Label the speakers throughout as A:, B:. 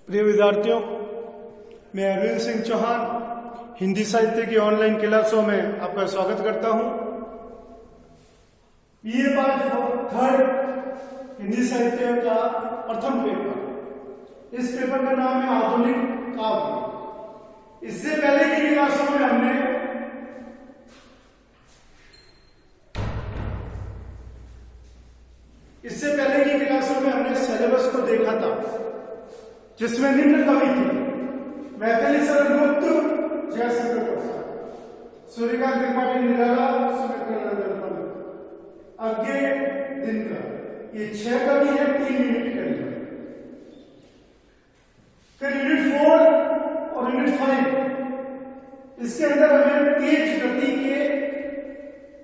A: प्रिय विद्यार्थियों, मैं अरविंद सिंह चौहान हिंदी साहित्य की ऑनलाइन क्लासों में आपका स्वागत करता हूं। ये पार्ट थर्ड हिंदी साहित्य का प्रथम पेपर। इस पेपर का नाम है आधुनिक काव्य। इससे पहले की क्लासों में हमने सिलेबस को देखा था, जिसमें निम्न कवि थे: मैथिली शरण गुप्त, जयशंकर प्रसाद, सूर्यकांत त्रिपाठी निराला, सुमित्रा नंदन पंत, अज्ञे दिनकर। ये 6 कवि हैं 3 यूनिट के लिए। फिर यूनिट 4 और यूनिट 5, इसके अंदर हमें तेज गति के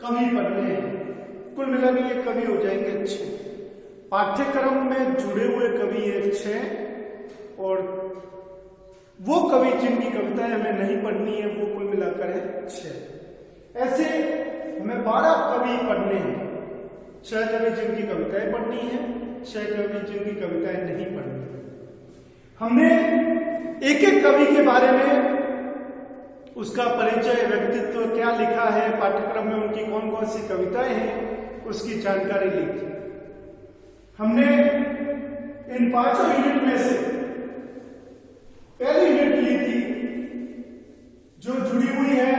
A: कवि पढ़ने हैं। कुल मिलाकर ये कवि हो जाएंगे अच्छे। पाठ्यक्रम में जुड़े हुए कवि एक 6 और वो कवि जिनकी कविताएं हमें नहीं पढ़नी है वो कुल मिलाकर है 6। ऐसे हमें 12 कवि पढ़ने हैं। 6 कवि जिनकी कविताएं पढ़नी है, 6 कवि जिनकी कविताएं नहीं पढ़नी है। हमने एक एक कवि के बारे में उसका परिचय, व्यक्तित्व, क्या लिखा है, पाठ्यक्रम में उनकी कौन कौन सी कविताएं हैं, उसकी जानकारी ली थी। हमने इन 5 यूनिट में से पहली यूनिट ली थी जो जुड़ी हुई है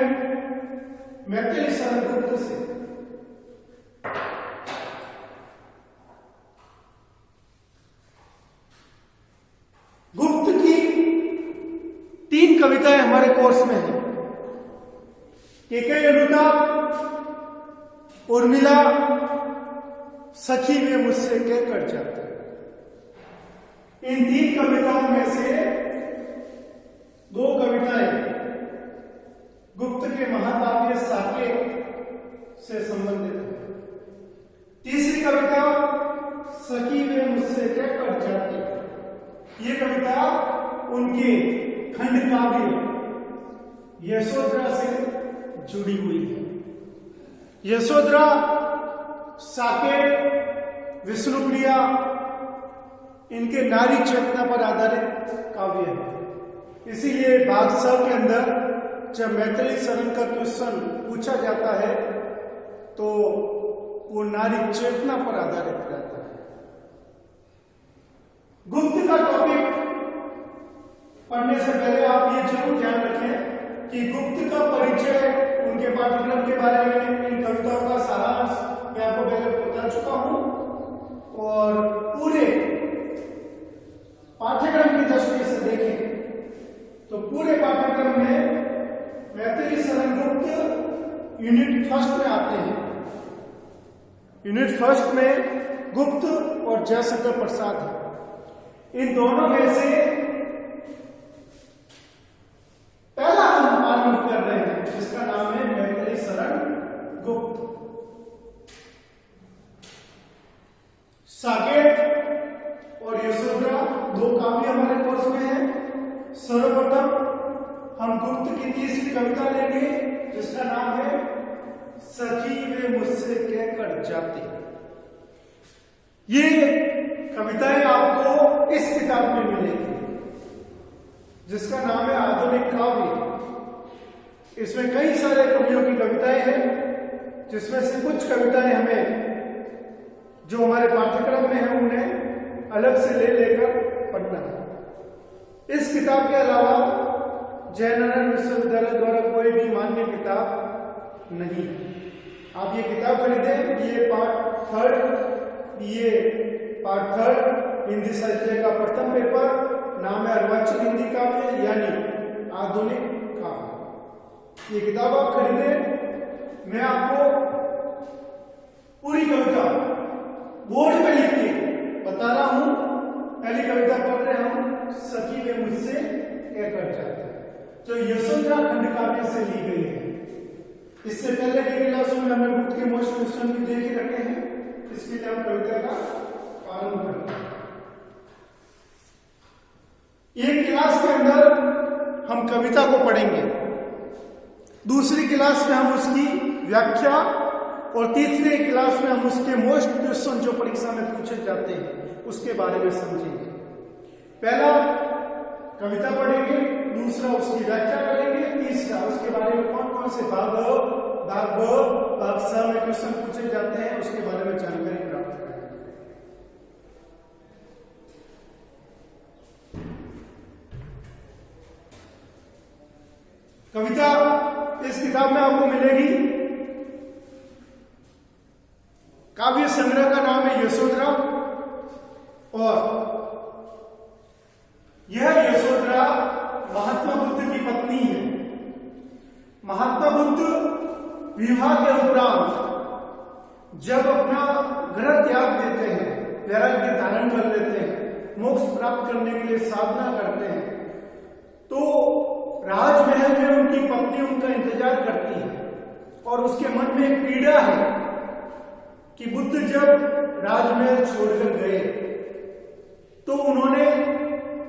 A: मैथिली शरण गुप्त से। गुप्त की 3 कविताएं हमारे कोर्स में हैं: केके अनुताप, उर्मिला, सखी वे मुझसे क्या कर जाते। इन 3 कविताओं में से 2 कविताएं गुप्त के महाकाव्य साकेत से संबंधित है। तीसरी कविता सखी वे मुझसे क्या कर जाते, ये कविता उनके खंड काव्य यशोधरा से जुड़ी हुई है। यशोधरा साकेत, विष्णुप्रिया, इनके नारी चेतना पर आधारित काव्य है। इसीलिए भागसव के अंदर जब मैथिली शरण का क्वेश्चन पूछा जाता है तो वो नारी चेतना पर आधारित रहता है। गुप्त का टॉपिक पढ़ने से पहले आप ये जरूर ध्यान रखें कि गुप्त का परिचय, उनके पाठ्यक्रम के बारे में, इन कविताओं का सारांश मैं आपको पहले बता चुका हूं और पूरे पाठ्यक्रम की दृष्टि से देखें तो पूरे पाठ्यक्रम में मैथिली शरण गुप्त यूनिट 1 में आते हैं। यूनिट 1 में गुप्त और जयशंकर प्रसाद है। इन दोनों में से पहला हम आरंभ कर रहे हैं, जिसका नाम है मैथिली शरण गुप्त। साकेत और यशोधरा 2 काव्य हमारे कोर्स में है। सर्वप्रथम हम गुप्त की तीसरी कविता लेंगे, जिसका नाम है सखी वे मुझसे कह कर जाते। ये कविताएं आपको इस किताब में मिलेंगी, जिसका नाम है आधुनिक काव्य। इसमें कई सारे कवियों की कविताएं हैं, जिसमें से कुछ कविताएं हमें जो हमारे पाठ्यक्रम में है उन्हें अलग से ले लेकर पढ़ना है। इस किताब के अलावा जयनारायण विश्वविद्यालय द्वारा कोई भी मान्य किताब नहीं है। आप ये किताब खरीदें। ये पार्ट थर्ड हिंदी साहित्य का प्रथम पेपर, नाम है अर्वाचीन हिंदी काव्य यानी आधुनिक काव्य। ये किताब आप खरीदें। मैं आपको पूरी कविता बोर्ड पे लिख के बता रहा हूं। पहली कविता पढ़ रहे हैं हम, सखी वे मुझसे क्या कर जाते, जो यशोधरा खंड काव्य से ली गई है। इससे पहले की क्लासों में हमने गुप्त के मोस्ट क्वेश्चन भी देख ही रखे हैं, इसके लिए हम कविता का आरंभ करते हैं। एक क्लास के अंदर हम कविता को पढ़ेंगे, दूसरी क्लास में हम उसकी व्याख्या और तीसरे क्लास में हम उसके मोस्ट क्वेश्चन जो परीक्षा में पूछे जाते हैं उसके बारे में समझेंगे। पहला कविता पढ़ेंगे, दूसरा उसकी व्याख्या करेंगे, तीसरा उसके बारे में कौन कौन से भाग भाग स में क्वेश्चन पूछे जाते हैं उसके बारे में जानकारी प्राप्त करेंगे। कविता इस किताब में आपको मिलेगी। काव्य संग्रह का नाम है यशोधरा और यह यशोधरा महात्मा बुद्ध की पत्नी है। महात्मा बुद्ध विवाह के उपरांत जब अपना ग्रह त्याग देते हैं, वैराग्य धारण कर लेते हैं, मोक्ष प्राप्त करने के लिए साधना करते हैं, तो राजमहल में उनकी पत्नी उनका इंतजार करती है और उसके मन में एक पीड़ा है कि बुद्ध जब राजमहल छोड़कर गए तो उन्होंने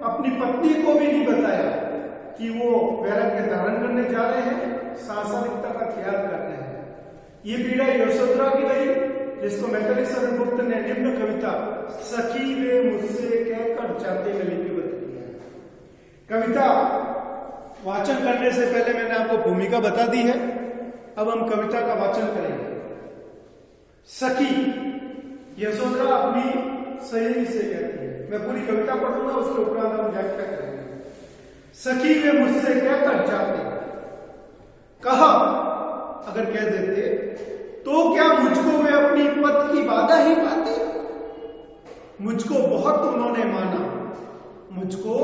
A: अपनी पत्नी को भी नहीं बताया कि वो वैराग्य धारण करने जा रहे हैं, सांसारिकता का त्याग कर रहे हैं। ये पीड़ा यशोधरा की रही, जिसको मैथिली शरण गुप्त ने निम्न कविता सखी वे मुझसे कहकर जाते में लिपिबद्ध किया है। कविता वाचन करने से पहले मैंने आपको भूमिका बता दी है, अब हम कविता का वाचन करेंगे। सखी यशोधरा अपनी सहेली से कहती है। मैं पूरी कविता पढ़ूंगा, उसके उपरांत हम व्याख्या करेंगे। सखी वे मुझसे कहकर जाते, कहा अगर कह देते तो क्या मुझको वे अपनी पद की बाधा ही पाते। मुझको बहुत उन्होंने माना, मुझको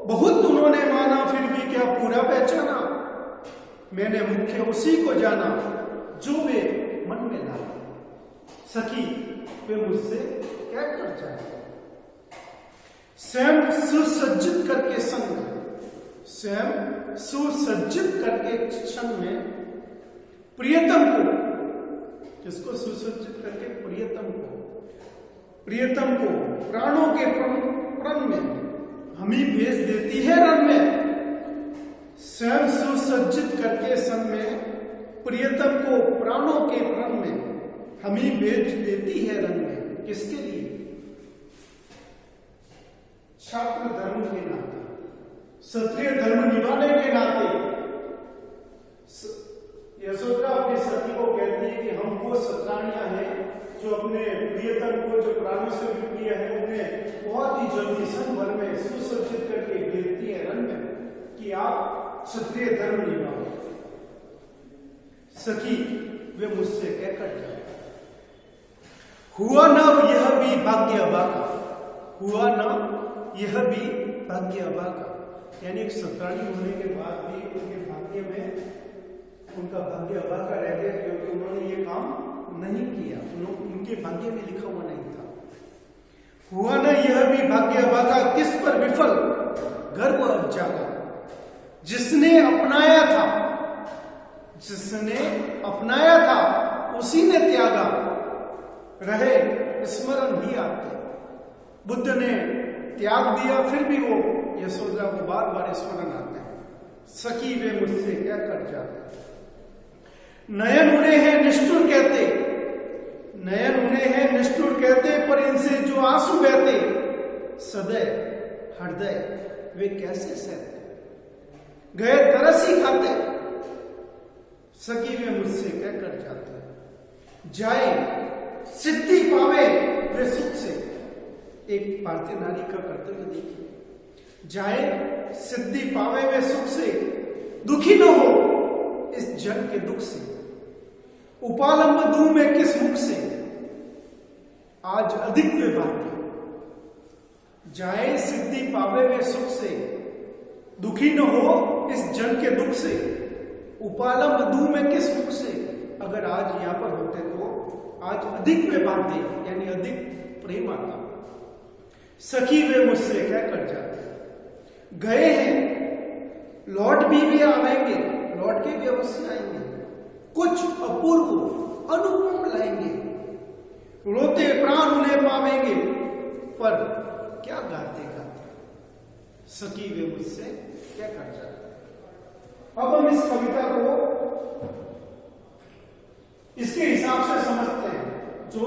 A: बहुत उन्होंने माना, फिर भी क्या पूरा पहचाना। मैंने मुख्य उसी को जाना जो वे मन में लाए। सखी वे मुझसे क्या कर जाए। स्वयं सुसज्जित करके संग, स्वयं सुसज्जित करके क्षण में प्रियतम को, जिसको सुसज्जित करके प्रियतम को प्राणों के प्रण में हमी भेज देती है रन में। स्वयं सुसज्जित करके सन में प्रियतम को प्राणों के प्रण में हमी भेज देती है रन में। किसके लिए? छात्र धर्म के नाते, क्षत्रिय धर्म निभाने के नाते यशोधरा अपनी सती को कहती है कि हम वो सत्राणियां हैं जो अपने प्रियतम को, जो प्राणों से भी प्रिय है, उन्हें बहुत ही जल्दी सन भर में सुसज्जित करके भेजती है रन में कि आप क्षत्रिय धर्म निभाओ। सखी वे मुझसे कहकर जाए, हुआ ना यह भी भाग्य अभागा, हुआ ना यह भी भाग्य अभागा। यानी एक सत्राणी होने के बाद भी उनके भाग्य में उनका भाग्य अभागा रह गया, क्योंकि उन्होंने ये काम नहीं किया, उनके भाग्य में लिखा हुआ नहीं था। हुआ ना यह भी भाग्य अभागा, किस पर विफल गर्व अब जागा। जिसने अपनाया था, जिसने अपनाया था उसी ने त्यागा, रहे स्मरण ही आते। बुद्ध ने त्याग दिया, फिर भी वो यशोधरा को बार बार स्मरण आते हैं। सखी वे मुझसे क्या कर जाते। नयन उन्हें है निष्ठुर कहते, नयन उन्हें है निष्ठुर कहते, पर इनसे जो आंसू बहते सदैव हृदय वे कैसे सहते। गए तरस ही खाते, सखी वे मुझसे क्या कर जाते। जाए सिद्धि पावे वे सुख से। एक भारतीय नारी का कर्तव्य देखिए, जाए सिद्धि पावे वे सुख से, दुखी न हो इस जन के दुख से। उपालंब दूं मैं किस मुख से, आज अधिक वे भाग्य। जाए सिद्धि पावे वे सुख से, दुखी न हो इस जन के दुख से। उपालंब दूं मैं किस मुख से, अगर आज यहां पर होते तो आज अधिक वे भाग्य, यानी अधिक प्रेम आता। सखी वे मुझसे क्या कर जाते। गए हैं लौट भी आवेंगे, लौट के भी अवश्य आएंगे। कुछ अपूर्व अनुपम लाएंगे, रोते प्राण उन्हें पावेंगे, पर क्या गाते गाते। सखी वे मुझसे क्या कर जाते। अब हम इस कविता को इसके हिसाब से समझते हैं जो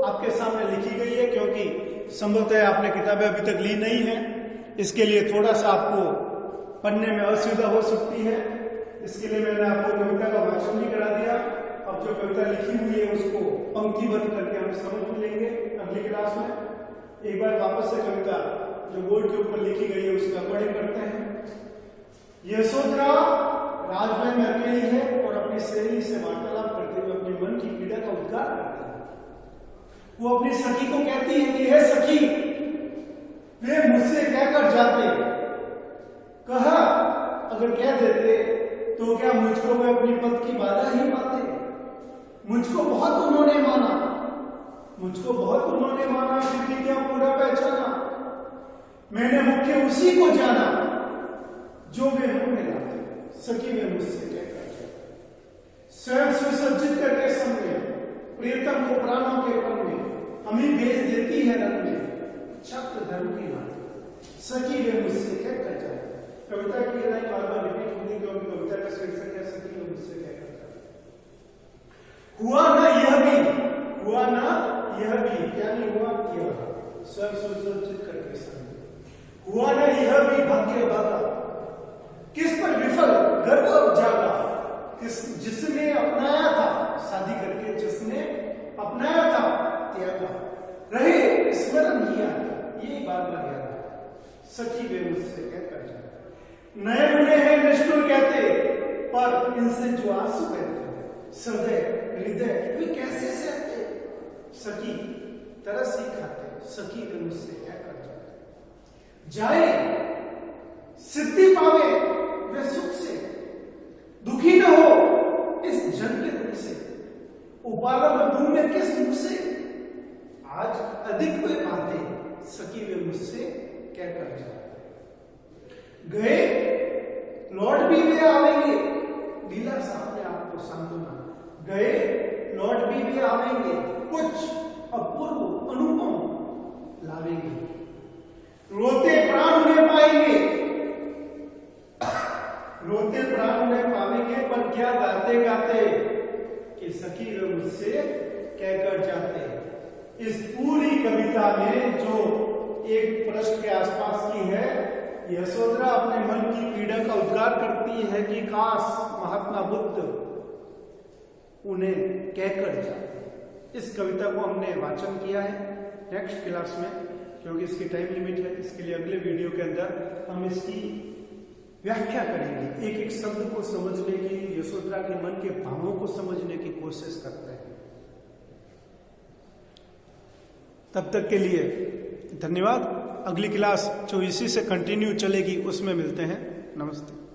A: आपके सामने लिखी गई है, क्योंकि संभवतः आपने किताबें अभी तक ली नहीं है। इसके लिए थोड़ा सा आपको पढ़ने में असुविधा हो सकती है, इसके लिए मैंने आपको कविता का वाचन भी करा दिया। अब जो कविता लिखी हुई है उसको पंक्तिबद्ध करके हम समझ लेंगे अगली क्लास में। एक बार वापस से कविता जो बोर्ड के ऊपर लिखी गई है उसका पढ़े करते हैं। यशोधरा राजमहल में अकेली है और अपनी सहेली से वार्तालाप करते हुए अपने मन की पीड़ा का उद्गार करती है। वो अपनी सखी को कहती है कि हे सखी, वे मुझसे कहकर जाते, कहा अगर कह देते तो क्या मुझको वे अपनी पद की बाधा ही पाते। मुझको बहुत उन्होंने माना, मुझको बहुत उन्होंने माना, क्योंकि क्या पूरा पहचाना। मैंने मुख्य उसी को जाना जो वे हम मिला। सखी वे मुझसे कहकर स्वयं सुसज्जित करके समझे, प्रियतम को प्राणों के पन में हमें भेज देती है रंग में छत्र धर्म की बात। सखी वे मुझसे कहकर जाए। कविता की लाइन बार-बार रिपीट होगी क्योंकि कविता का शीर्षक है सखी वे मुझसे कहकर जाए। हुआ ना यह भी, हुआ ना यह भी, क्या नहीं हुआ, यह स्वयं सुसज्जित करके समझे। हुआ ना यह भी भाग्य भागा, किस पर विफल गर्व जागा, किस जिसने अपनाया था शादी करके, जिसने अपनाया था त्यागा, रहे स्मरण किया, ये बार-बार याद है। सखी वे मुझसे कहकर जाए। नए मुने हैं निष्ठुर कहते, पर इनसे जो आंसू बहते सदैव हृदय वे कैसे सहते। सखी तरस ही खाते, सखी वे मुझसे कहकर जाए। सिद्धि पावे वे सुख से, दुखी न हो इस जन के दुख से। उबाला में दूंगे किस मुख से, आज अधिक वे बातें सखी वे मुझसे कहकर जाए। गए लौट भी वे आवेंगे, लीला सामने आपको सांत्वना। गए लौट भी वे आवेंगे, कुछ अपूर्व अनुपम लावेंगे। रोते प्राण उन्हें पाएंगे, रोते प्राण उन्हें पावेंगे, पर क्या गाते गाते कि सखी वे मुझसे कहकर जाते। इस पूरी कविता में जो एक प्रश्न के आसपास की है, यशोधरा अपने मन की पीड़ा का उद्गार करती है कि काश महात्मा बुद्ध उन्हें कहकर जाए। इस कविता को हमने वाचन किया है। नेक्स्ट क्लास में, क्योंकि इसकी टाइम लिमिट है, इसके लिए अगले वीडियो के अंदर हम इसकी व्याख्या करेंगे, एक एक शब्द को समझने की, यशोधरा के मन के भावों को समझने की कोशिश करते हैं। तब तक के लिए धन्यवाद। अगली क्लास जो इसी से कंटिन्यू चलेगी उसमें मिलते हैं। नमस्ते।